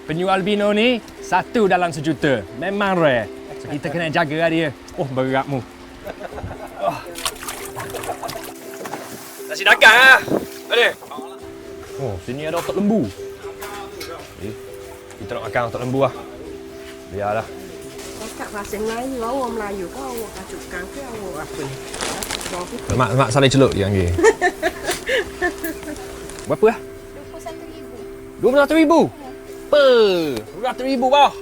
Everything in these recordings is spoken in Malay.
Penyu albino ni satu dalam sejuta. Memang rare. So, kita kena jaga dia. Oh, beratmu. Nasi dagang ah. Ada? Oh, sini ada otak lembu. Kita nak makan otak lembu lah. Biarlah. Cakap bahasa Melayu, awak Melayu ke awak kacukkan ke awak apa ni? Mak saling celup yang ni. Berapa lah? RM21,000. Apa? RM21,000 bah.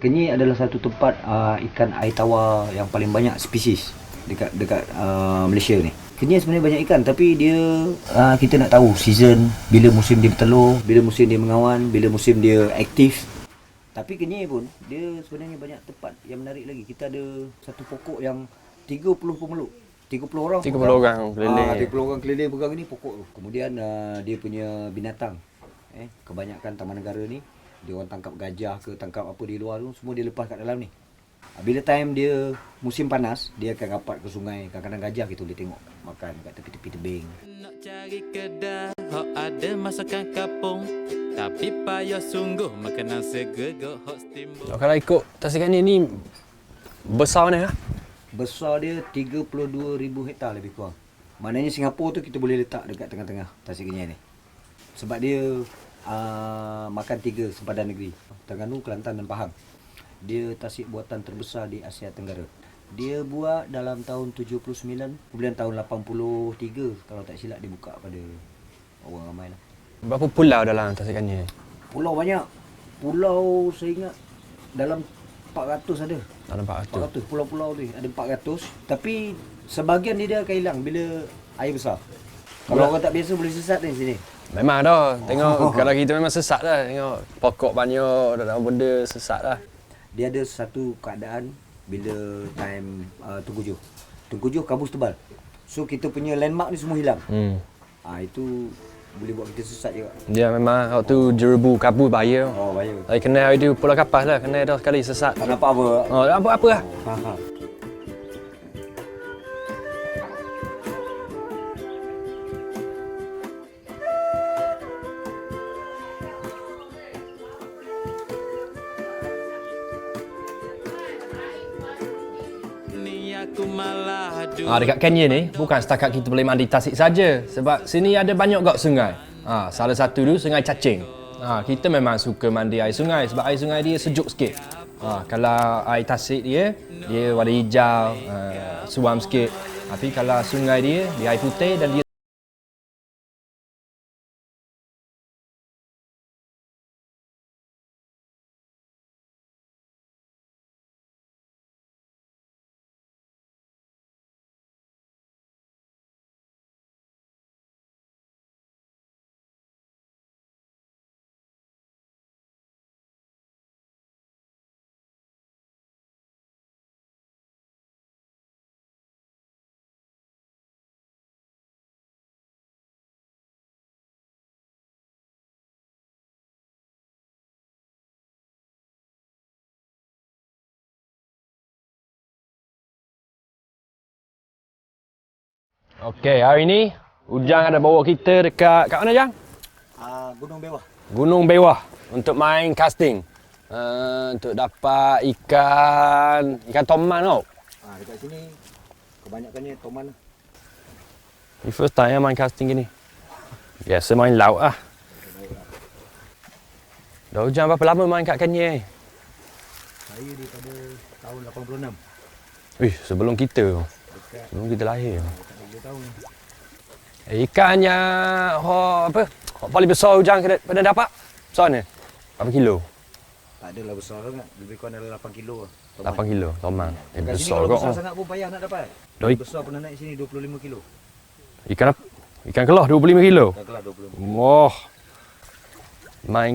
Kenyir adalah satu tempat ikan air tawar yang paling banyak spesies dekat Malaysia ni. Kenyir sebenarnya banyak ikan tapi dia kita nak tahu season, bila musim dia bertelur, bila musim dia mengawan, bila musim dia aktif. Tapi kenyir pun dia sebenarnya banyak tempat yang menarik lagi. Kita ada satu pokok yang 30 pemeluk. 30 orang 30 orang keliling. 30 orang keliling pegang ini pokok tu. Kemudian dia punya binatang. Kebanyakan taman negara ni dia orang tangkap gajah ke tangkap apa di luar tu semua dia lepas kat dalam ni. Bila time dia musim panas dia akan rapat ke sungai. Kadang-kadang gajah kita boleh tengok makan kat tepi-tepi tebing. Nak cari kedai hok ada masakan kampung tapi payah sungguh makanan segera hot steamboat. Kalau ikut Tasik-Kenyir ni besar ni lah. Besar dia 32,000 hektar lebih kurang. Maknanya Singapura tu kita boleh letak dekat tengah-tengah Tasik-Kenyir ni. Sebab dia makan 3 sempadan negeri, Terengganu, Kelantan dan Pahang. Dia tasik buatan terbesar di Asia Tenggara. Dia buat dalam tahun 79, kemudian tahun 83 kalau tak silap dia buka pada orang ramai lah. Berapa pulau dalam Tasik-Kenyir? Pulau banyak. Pulau saya ingat dalam 400 ada. Dalam 400. Pulau-pulau tu ada 400. Tapi sebahagian dia akan hilang bila air besar. Kalau orang tak biasa boleh sesat di sini. Memang dah. Tengok kalau kita memang sesat dah. Tengok pokok banyak dan benda sesat dah. Dia ada satu keadaan bila time Tengkujuh. Tengkujuh kabus tebal. So kita punya landmark ni semua hilang. Itu boleh buat kita sesat juga. Dia memang waktu jerebu kabut bahaya. Oh, bahaya. Tapi kena hari tu pulau kapas lah. Kena dah sekali sesat. Tak nampak apa. Oh, tak nampak apa lah. Dekat Kenyir ni bukan setakat kita boleh mandi tasik saja sebab sini ada banyak gak sungai. Salah satu tu Sungai Cacing. Kita memang suka mandi air sungai sebab air sungai dia sejuk sikit. Kalau air tasik dia warna hijau, suam sikit. Tapi kalau sungai dia air putih dan dia Okey, hari ni Ujang ada bawa kita dekat kat mana, Jang? Gunung Bewah. Gunung Bewah untuk main casting. Untuk dapat ikan toman tau. Dekat sini kebanyakannya toman. Ni first time main casting gini. Biasa main laut lah. Dah Ujang berapa lama main kat Kenyir? Saya daripada tahun 86. Sebelum kita. Sebelum kita lahir. Ikan yang paling besar Ujang pernah dapat? Besar ni? Berapa kilo? Tak adalah besar sangat. Lebih kurang dalam 8 kilo lah. 8 kilo, toman. Kat sini Besar kalau kok. besar sangat pun payah nak dapat. Doi. Besar pernah naik sini 25 kilo. Ikan apa? Ikan kelah 25 kilo? Dah kelas 25. Wah. main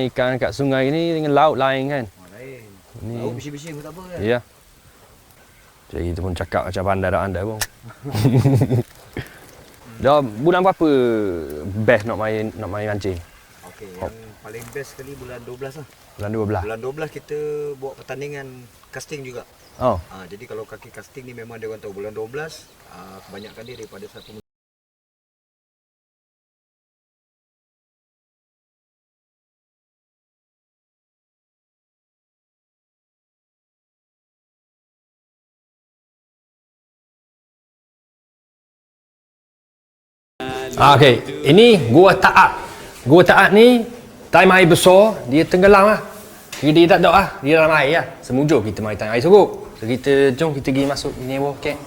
ikan kat sungai ni dengan laut lain kan. Lain. Ni. Laut bersih-bersih pun tak apa kan? Ya. Jadi kita pun cakap macam pandai dah anda pun. Dah bulan berapa best nak main mancing? Okey, yang paling best sekali bulan 12 lah. Bulan 12. Bulan 12 kita buat pertandingan casting juga. Oh. Jadi kalau kaki casting ni memang dia orang tahu bulan 12 kebanyakan dia daripada satu Okey, ini Gua Taat. Gua Taat ni time air besar, dia tenggelam lah. Dia tak ada lah, dia dalam air lah. Semujur kita main time air surut. So kita jom kita pergi masuk ni bawah kek.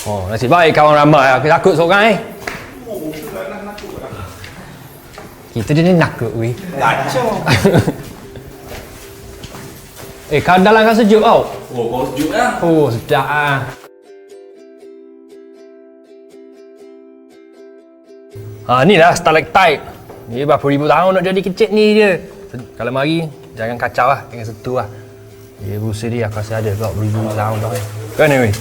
Oh, nasib baik kawan ramai. Aku takut seorang Kita dia ni nakut weh. kacau. Dalam kan sejuk tau. Oh, bau sejuk lah. Oh, sedap ah. Ni lah stalactite. Ni berapa ribu tahun nak jadi kecil ni dia. Kalau mari, jangan kacau lah. Jangan sentuh lah. Dia berusia dia aku rasa ada berapa ribu tahun dah. Kan ni weh?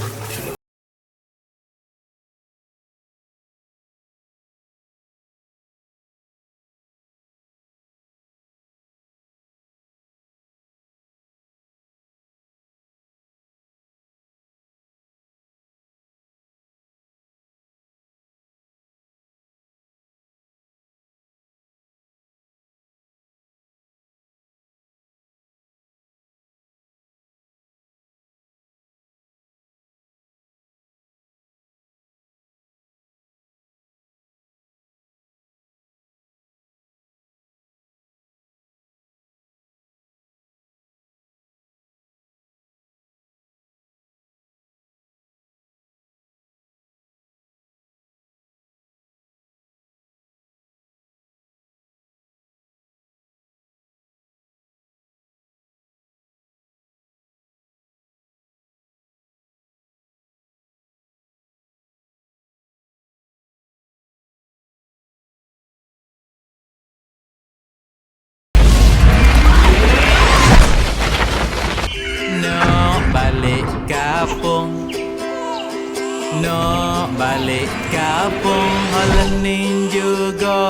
Nak balik kampung Halenin juga.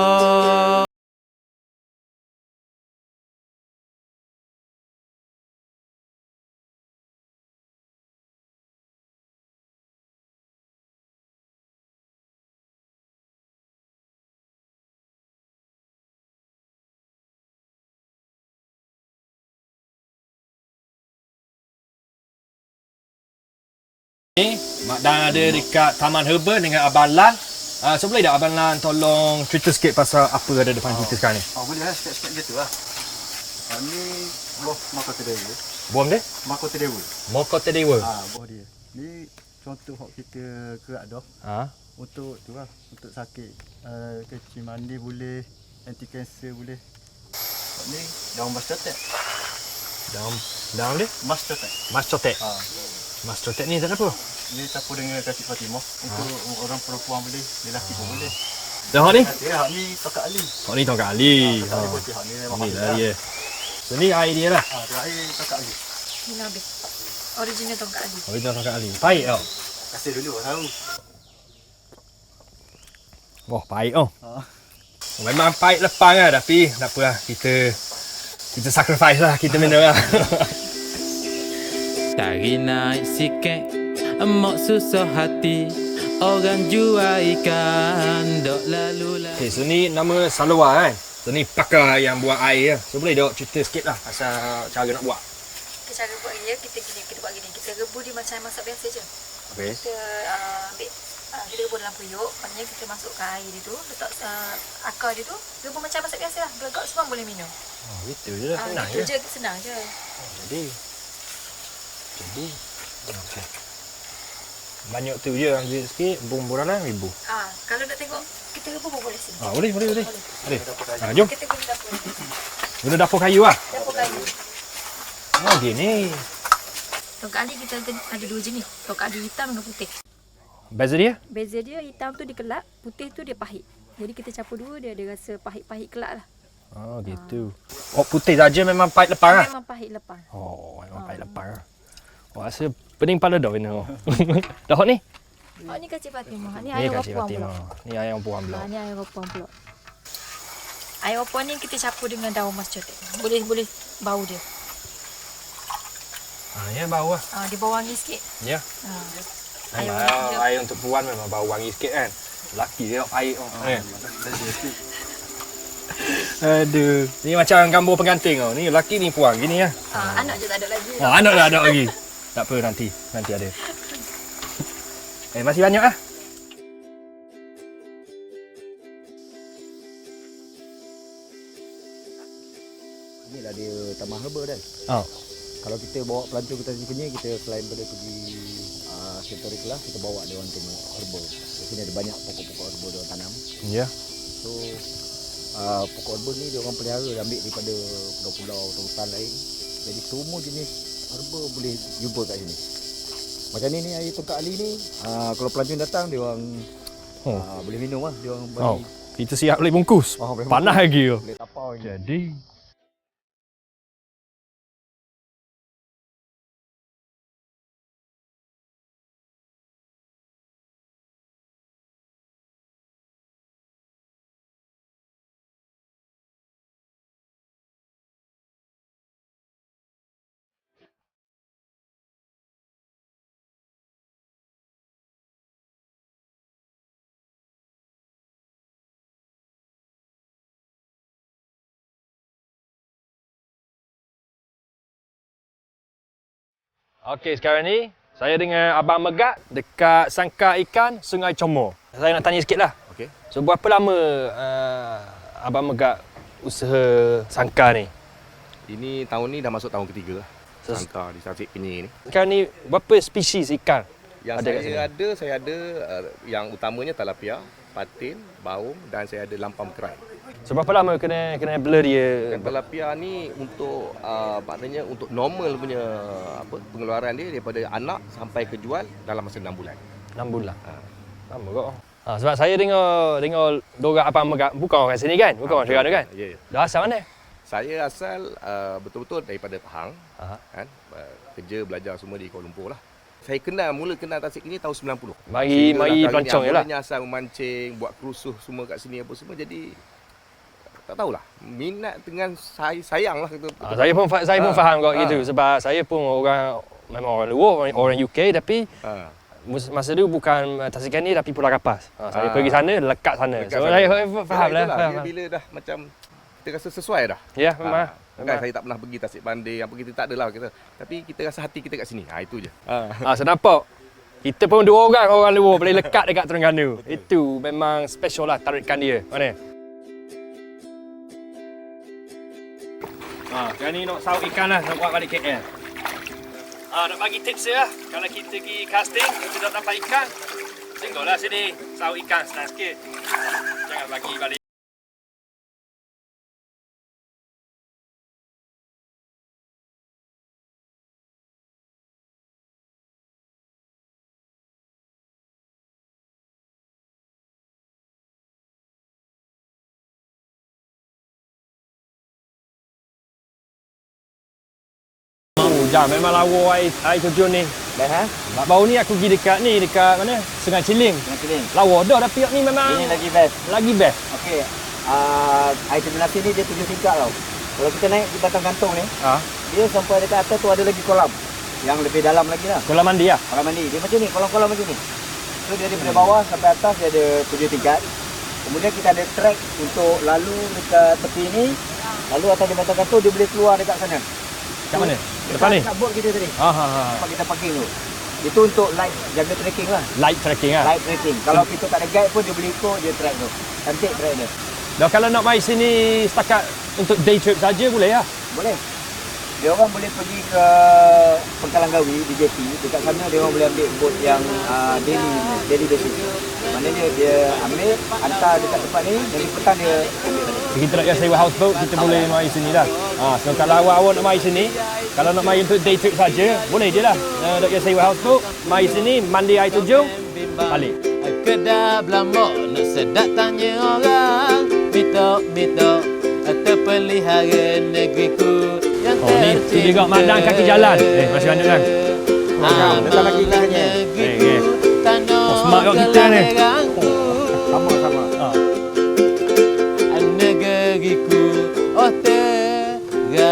Ni Mak Dan ada dekat Taman Herba dengan Abang Lan. So boleh tak Abang Lan tolong cerita sikit pasal apa ada depan kita sekarang ni? Boleh lah sikit-sikit gitu lah. Ni buah mahkota dewa. Buang dia? Mahkota dewa. Mahkota Dewa. Buah dia. Ni contoh hok kita kerak dah. Untuk tu lah, untuk sakit kecil mandi boleh, anti kanser boleh. Ni daun mas cotek. Daun dia? Mas cotek. Mas cotek. Mas cotek ni tak apa? Ni campur dengan kasih Fatimah. Untuk orang perempuan boleh, lelaki pun boleh. Dan hak ni? Hak ni Tongkat Ali. Hak ni Tongkat Ali. Tongkat Ali putih, hak ni memang Ni lah dia. So ni air dia lah. tu air Tongkat Ali. Ni habis. Original Tongkat Ali. Original Tongkat Ali. Pahit tau. Kasih dulu tahu. Wah, pahit tau. Memang pahit lepang lah tapi tak apa lah. Kita sacrifice lah. Kita minum lah. Tarik naik sikit, mak susah hati. Orang jual ikan, dok lalu lah. Okay, so ni nama Salwa kan? So ni pakar yang buat air ya. So boleh dok cerita sikit lah pasal cara nak buat. Cara buat dia, kita buat gini. Kita rebus dia macam masak biasa je. Okay. Kita ambil, kita rebus dalam periuk. Maknanya kita masukkan air dia tu, letak akar dia tu, rebus macam masak biasa lah. Gelegak semua boleh minum. Oh, itu je lah. Senang Itu je. je, senang je. Jadi. Okay. Banyak tu je ambil sikit, bumbu-bumbu ribu. Kalau nak tengok, kita rebus pun boleh sini. Boleh. Jom. Kita guna dapur. Guna dapur kayu lah. Dapur kayu. Oh, gini. Tongkat Ali kita ada dua jenis. Tongkat Ali hitam dengan putih. Beza dia? Beza dia hitam tu dia kelak, putih tu dia pahit. Jadi kita campur dua dia ada rasa pahit-pahit kelak lah. Oh, gitu. Oh, putih saja memang pahit lepang ah. Memang pahit lepas. Oh, memang pahit lepang ah. Oh, rasa pening kepala dah ini. Dah ni? Oh, ni kacip Fatimah. Ni Ni ayam kasih wapuan Fatimah. pula. Ni ayam puan pula. Ni ayam wapuan pula. Ayam wapuan ni kita campur dengan daun mas cotek. Boleh bau dia. Ya bau lah. Dia bau wangi sikit. Ya. Ayam Memang air untuk puan memang bau wangi sikit kan. Laki dia air. Aduh. Ni macam gambar pengantin kau. Ni laki ni puan gini ya. Anak je tak ada lagi. Anak dah ada lagi. Tak apa nanti ada. Masih banyak ah. Inilah dia taman herba kan. Oh. Kalau kita bawa pelancong kita sini, kita selain daripada pergi sentori kelas, kita bawa dia orang tengok herba. Di sini ada banyak pokok-pokok herba dia orang tanam. Ya. So pokok herba ni dia orang pelihara, dia ambil daripada pulau-pulau atau hutan lain. Jadi semua jenis herba boleh jumpa kat sini. Macam ni air tongkat ali ni, kalau pelancong datang dia orang boleh minum lah, dia orang bagi. Oh. Kita siap boleh bungkus. Boleh Panas lagi tu. Boleh tapau lagi. Jadi okey, sekarang ni saya dengan Abang Megat dekat sangkar ikan Sungai Comor. Saya nak tanya sikitlah. Okey. So berapa lama Abang Megat usaha sangkar ni? Ini tahun ni dah masuk tahun ketiga lah. Ses- Sangkar di Tasik Penyir ni. Sekarang ni berapa spesies ikan? Yang Ada kat sini? saya ada yang utamanya tilapia, patin, baung dan saya ada lampam kerai. So berapa lama kena blur dia? Dan tilapia ni untuk maknanya untuk normal punya pengeluaran dia daripada anak sampai ke jual dalam masa 6 bulan. 6 bulan. Lama kok. Sebab saya dengar dorang Abang Megat bukan orang sini kan? Bukan orang Terengganu kan? Ya. Dah asal mana? Saya asal betul-betul daripada Pahang. Aha. Kan? Kerja belajar semua di Kuala Lumpur lah. Saya mula kenal Tasik ini tahun 90. Mari pelancong je lah. Mulanya asal memancing, buat kerusuh semua kat sini apa semua. Jadi tak tahulah. Minat dengan sayang lah. Saya pun faham kau gitu. Sebab saya pun memang orang luar, orang UK tapi masa tu bukan Tasikani tapi Pulau Kapas. Saya pergi sana, lekat sana. Saya faham lah. Bila dah macam kita rasa sesuai dah. Ya, memang. Kan saya tak pernah pergi Tasik Bandir, apa kita tak adalah kita. Tapi kita rasa hati kita kat sini. Itu je. Saya nampak. Kita pun dua orang luar boleh lekat dekat Terengganu. Itu memang special lah tarikan dia. Mana? Sekarang ni nak saut ikan lah, nak buat balik KL. Nak bagi tips dia lah. Kalau kita pergi casting, kita tak dapat ikan, tengoklah sini, saut ikan senang sikit. Jangan bagi balik. Jam memang lawa air terjun ni. Dah Baru ni aku pergi dekat mana? Sungai Ciling. Nanti. Lawa dah tapi ni memang Ini lagi best. lagi best. Okey. Air terminasi ni dia 7 tingkat tau. Kalau kita naik di batang kantong ni, dia sampai dekat atas tu ada lagi kolam. Yang lebih dalam lagi lah. Kolam mandi lah. Kolam mandi. Dia macam ni, kolam-kolam macam ni. So dia daripada bawah sampai atas dia ada 7 tingkat. Kemudian kita ada track untuk lalu dekat tepi ni. Lalu atas di batang kantong dia boleh keluar dekat sana. Kat mana? Depan ni? Dekat boat kita tadi. Tempat kita parking tu. Itu untuk light jaga trekking lah. Light trekking lah. Light trekking. Kalau kita tak ada guide pun dia boleh ikut je track tu. Cantik track dia. Dah kalau nak mai sini setakat untuk day trip saja boleh lah. Boleh. Dia orang boleh pergi ke Pengkalanggawi di JP. Dekat sana dia orang boleh ambil boat yang daily basis. Maknanya dia ambil, hantar dekat tempat ni, dari petang dia ambil balik. Kita nak sewa houseboat, kita boleh mai sini lah. So kalau awak nak mai sini, kalau nak mai untuk day trip saja, boleh je lah. Nak sewa houseboat, mai sini, mandi air terjun, balik. Kedap lambok nak sedap tanya orang. Mitok terpelihara negeriku yang Oh, ni juga makdan kaki jalan. Masih ada kan? Datang lagi ikannya. Oh, smart kat kita ni. Sama-sama. Negeriku, oh Terengganu.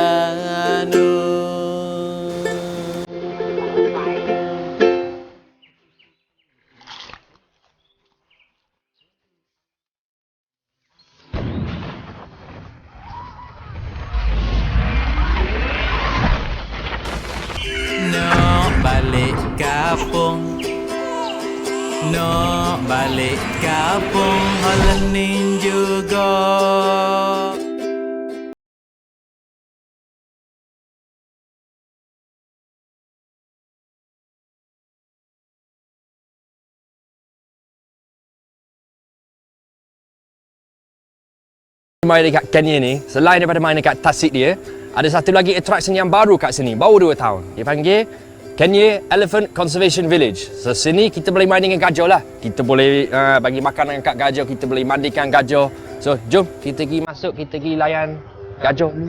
Nak balik kampung, nak balik kampung, halenin juga. Main dekat Kenya ni, selain daripada main dekat tasik dia, ada satu lagi attraction yang baru kat sini, baru 2 tahun. Dia panggil Kenya Elephant Conservation Village. So sini kita boleh main dengan gajah lah. Kita boleh bagi makanan kat gajah, kita boleh mandikan gajah. So jom kita pergi masuk, kita pergi layan gajah dulu.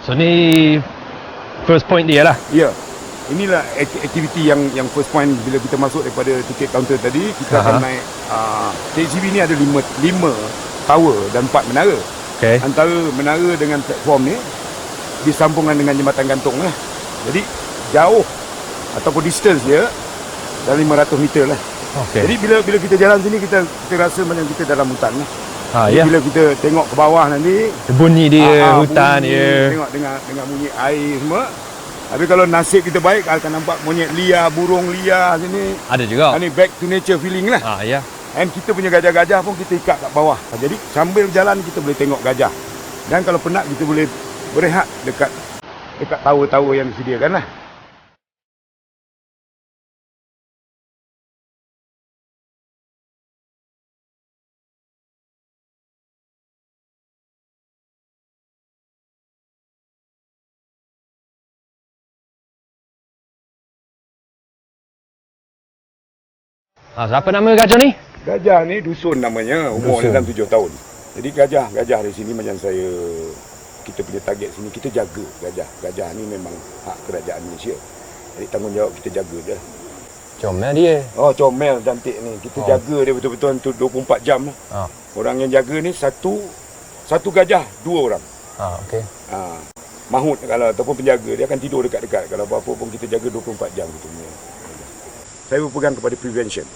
So ni first point dia lah. Ya. Inilah aktiviti yang first point bila kita masuk daripada tiket kaunter tadi, kita akan naik KCB ni ada 5 tower dan 4 menara. Okay. Antara menara dengan platform ni disambungkan dengan jembatan gantung lah. Jadi jauh ataupun distance dia dalam 500 meter lah. Okay. Jadi bila kita jalan sini kita rasa macam kita dalam hutan lah. Ya. Bila kita tengok ke bawah nanti Bunyi dia, hutan bunyi, dia. tengok dengan bunyi air semua. Tapi kalau nasib kita baik akan nampak monyet liar, burung liar sini. Ada juga. Ini back to nature feeling lah. Ya. And kita punya gajah-gajah pun kita ikat kat bawah. Jadi sambil berjalan kita boleh tengok gajah. Dan kalau penat kita boleh berehat dekat tower-tower yang disediakan lah. Siapa nama gajah ni? Gajah ni dusun namanya, umur dalam 7 tahun. Jadi gajah di sini macam kita punya target sini, kita jaga gajah. Gajah ni memang hak kerajaan Malaysia. Jadi tanggungjawab kita jaga je. Comel dia. Oh, comel cantik ni. Kita jaga dia betul-betul untuk 24 jam. Orang yang jaga ni satu gajah 2 orang. Okey. Mahut kalau ataupun penjaga dia akan tidur dekat-dekat. Kalau apa-apa pun kita jaga 24 jam kita punya. Saya berpegang kepada prevention.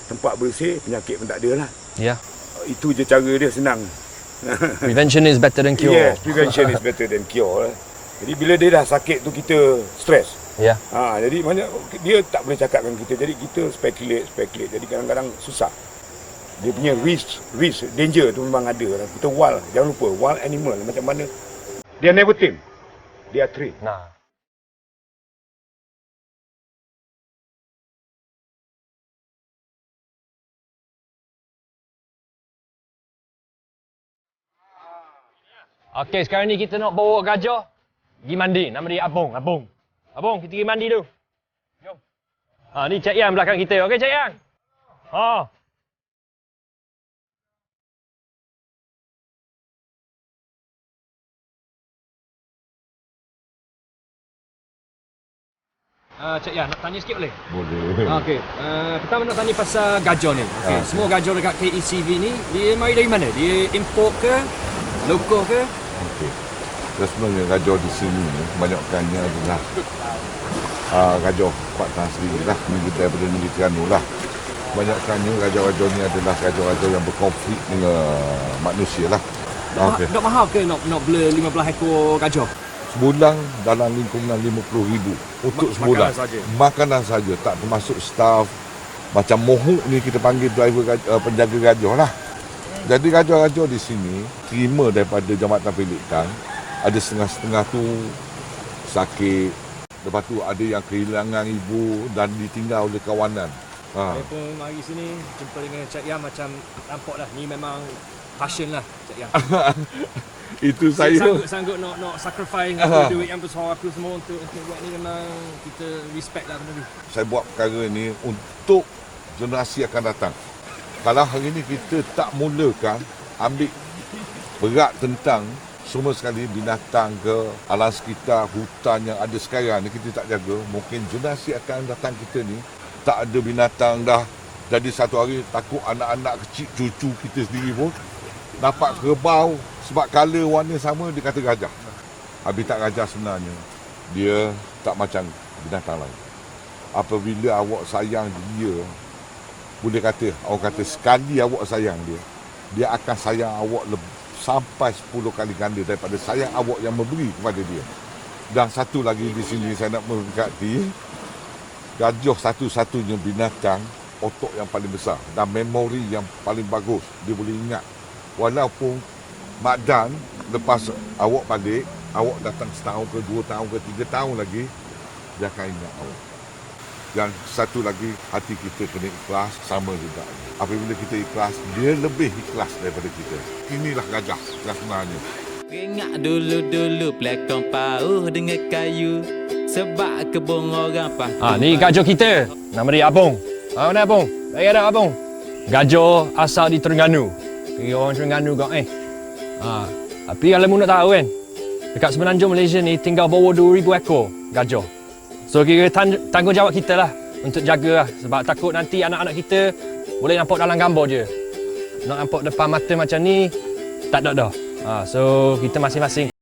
Tempat bersih, penyakit pun tak ada lah. Ya. Itu je cara dia, senang. Prevention is better than cure. Yes, prevention is better than cure. Jadi bila dia dah sakit tu kita stres. Ya. Jadi banyak dia tak boleh cakap dengan kita. Jadi kita speculate. Jadi kadang-kadang susah. Dia punya risk, danger tu memang ada. Kita wild, jangan lupa wild animal macam mana. Dia never tame. Dia train. Nah. Okey, sekarang ni kita nak bawa gajah pergi mandi. Nama dia Abong. Abong, kita pergi mandi dulu. Jom. Ni Cik Yang belakang kita. Okey, Cik Yang. Cik Yan, nak tanya sikit boleh? Boleh. Okey. Pertama nak tanya pasal gajah ni. Okey, semua gajah dekat KECV ni, dia mari dari mana? Dia import ke? Lokal ke? Okey. Sebenarnya gajah di sini kebanyakannya adalah gajah Pakatan sendiri lah, daripada negeri Terengganu lah. Kebanyakannya gajah-gajah ni adalah gajah-gajah yang berkonflik dengan manusia lah. Dok mahal ke nak beli 15 ekor gajah? Sebulan dalam lingkungan 50,000 untuk sebulan. Makanan saja, tak termasuk staff. Macam mohuk ni kita panggil driver penjaga gajah lah. Jadi gajah-gajah di sini terima daripada Jambatan Pelikan. Ada setengah-setengah tu sakit. Lepas tu ada yang kehilangan ibu dan ditinggal oleh kawanan. Saya pun mari sini jumpa dengan Cik Yang, macam nampak lah ni memang passion lah Cik Yang. Itu saya. Sanggup nak sacrifice duit yang besar apa semua untuk buat ni, memang kita respect lah benda ni. Saya buat perkara ni untuk generasi akan datang. Kalau hari ni kita tak mulakan ambil berat tentang semua sekali binatang ke alam sekitar, hutan yang ada sekarang ni kita tak jaga, mungkin generasi akan datang kita ni tak ada binatang dah. Jadi satu hari takut anak-anak kecil, cucu kita sendiri pun dapat kerbau sebab color warna sama, dia kata gajah. Habitat gajah sebenarnya dia tak macam binatang lain. Apabila awak sayang dia, boleh kata, orang kata sekali awak sayang dia, dia akan sayang awak sampai 10 kali ganda daripada sayang awak yang memberi kepada dia. Dan satu lagi di sini saya nak mengkati, gajah satu-satunya binatang otak yang paling besar dan memori yang paling bagus. Dia boleh ingat. Walaupun Mak Dan lepas awak balik, awak datang setahun ke 2 tahun ke 3 tahun lagi, dia akan ingat awak. Dan satu lagi, hati kita kena ikhlas sama juga. Apabila kita ikhlas, dia lebih ikhlas daripada kita. Inilah gajah yang sebenarnya. Ingat dulu-dulu pelakon pauh dengan kayu. Sebab kebun orang pasti. Ni gajah kita. Nama dia Abong. Mana Abong? Saya ada Abong. Gajah asal di Terengganu. Kira orang Terengganu kau tapi kalau mu nak tahu kan, dekat Semenanjung Malaysia ni tinggal bawa 2,000 ekor gajah. So kira tanggungjawab kita lah untuk jaga lah. Sebab takut nanti anak-anak kita boleh nampak dalam gambar je. Nak nampak depan mata macam ni, tak ada dah. So kita masing-masing